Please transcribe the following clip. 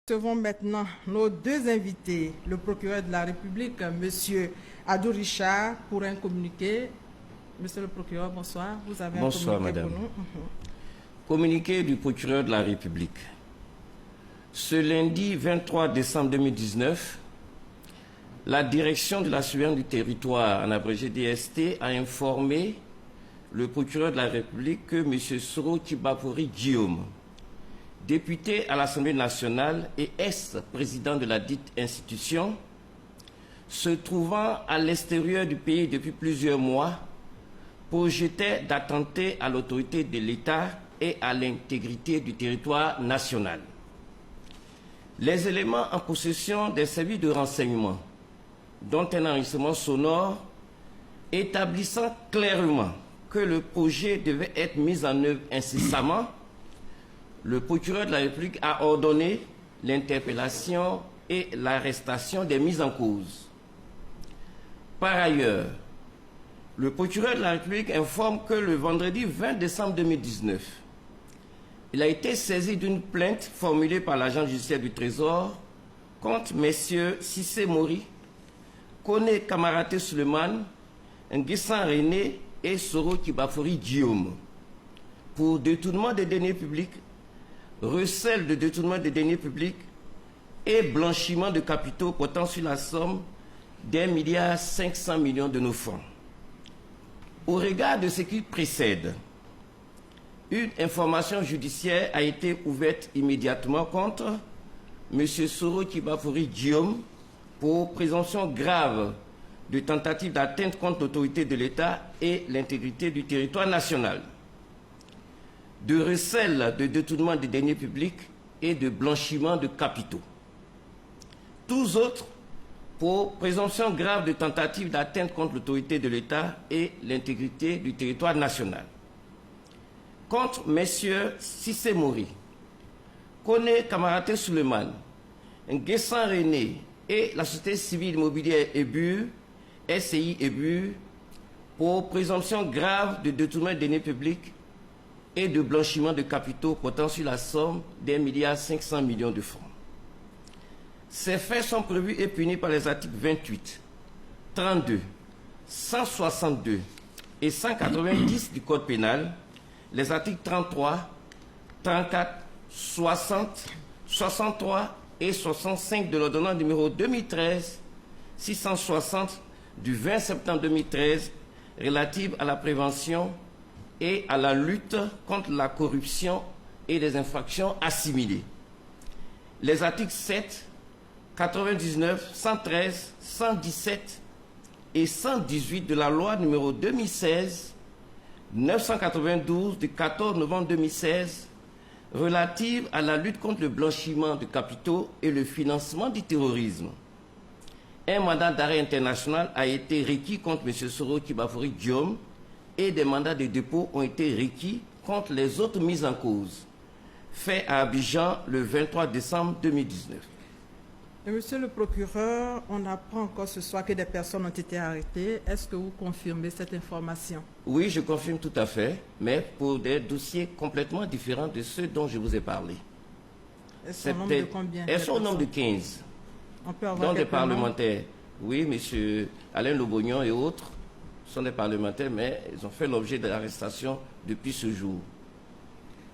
Nous recevons maintenant nos deux invités, le procureur de la République, M. Adou Richard, pour un communiqué. Monsieur le procureur, bonsoir. Vous avez Bonsoir, un communiqué madame. pour nous. Communiqué du procureur de la République. Ce lundi 23 décembre 2019, la direction de la surveillance du territoire, en abrégé DST, a informé le procureur de la République que M. Soro Tibafori Guillaume, député à l'Assemblée nationale et ex-président de la dite institution, se trouvant à l'extérieur du pays depuis plusieurs mois, projetait d'attenter à l'autorité de l'État et à l'intégrité du territoire national. Les éléments en possession des services de renseignement, dont un enregistrement sonore établissant clairement que le projet devait être mis en œuvre incessamment, le procureur de la République a ordonné l'interpellation et l'arrestation des mises en cause. Par ailleurs, le procureur de la République informe que le vendredi 20 décembre 2019, il a été saisi d'une plainte formulée par l'agent judiciaire du Trésor contre messieurs Cissé Mori, Kone Kamaraté Suleiman, Nguessan René et Soro Tibafori Guillaume pour détournement des deniers publics, recel de détournement des deniers publics et blanchiment de capitaux portant sur la somme d'1,5 milliard de nos fonds. Au regard de ce qui précède, une information judiciaire a été ouverte immédiatement contre M. Soro Tibafori Guillaume pour présomption grave de tentative d'atteinte contre l'autorité de l'État et l'intégrité du territoire national, de recel de détournement des deniers publics et de blanchiment de capitaux. Tous autres pour présomption grave de tentative d'atteinte contre l'autorité de l'État et l'intégrité du territoire national. Contre messieurs Cissé Mori, Kone Kamaraté Suleiman, Nguessan René et la société civile immobilière EBU, SCI EBU, pour présomption grave de détournement des deniers publics et de blanchiment de capitaux portant sur la somme d'1,5 milliard de francs. Ces faits sont prévus et punis par les articles 28, 32, 162 et 190 du Code pénal, les articles 33, 34, 60, 63 et 65 de l'ordonnance numéro 2013-660 du 20 septembre 2013 relative à la prévention et à la lutte contre la corruption et les infractions assimilées. Les articles 7, 99, 113, 117 et 118 de la loi numéro 2016-992 du 14 novembre 2016 relative à la lutte contre le blanchiment de capitaux et le financement du terrorisme. Un mandat d'arrêt international a été requis contre M. Soro Tibafori Guillaume et des mandats de dépôt ont été requis contre les autres mises en cause, faits à Abidjan le 23 décembre 2019. Monsieur le procureur, on apprend encore ce soir que des personnes ont été arrêtées. Est-ce que vous confirmez cette information? Oui, je confirme tout à fait, mais pour des dossiers complètement différents de ceux dont je vous ai parlé. Elles sont au nombre de combien? Elles sont au nombre de 15. On peut avoir dont des parlementaires. Noms? Oui, M. Alain Lobognon et autres sont des parlementaires, mais ils ont fait l'objet de l'arrestation depuis ce jour.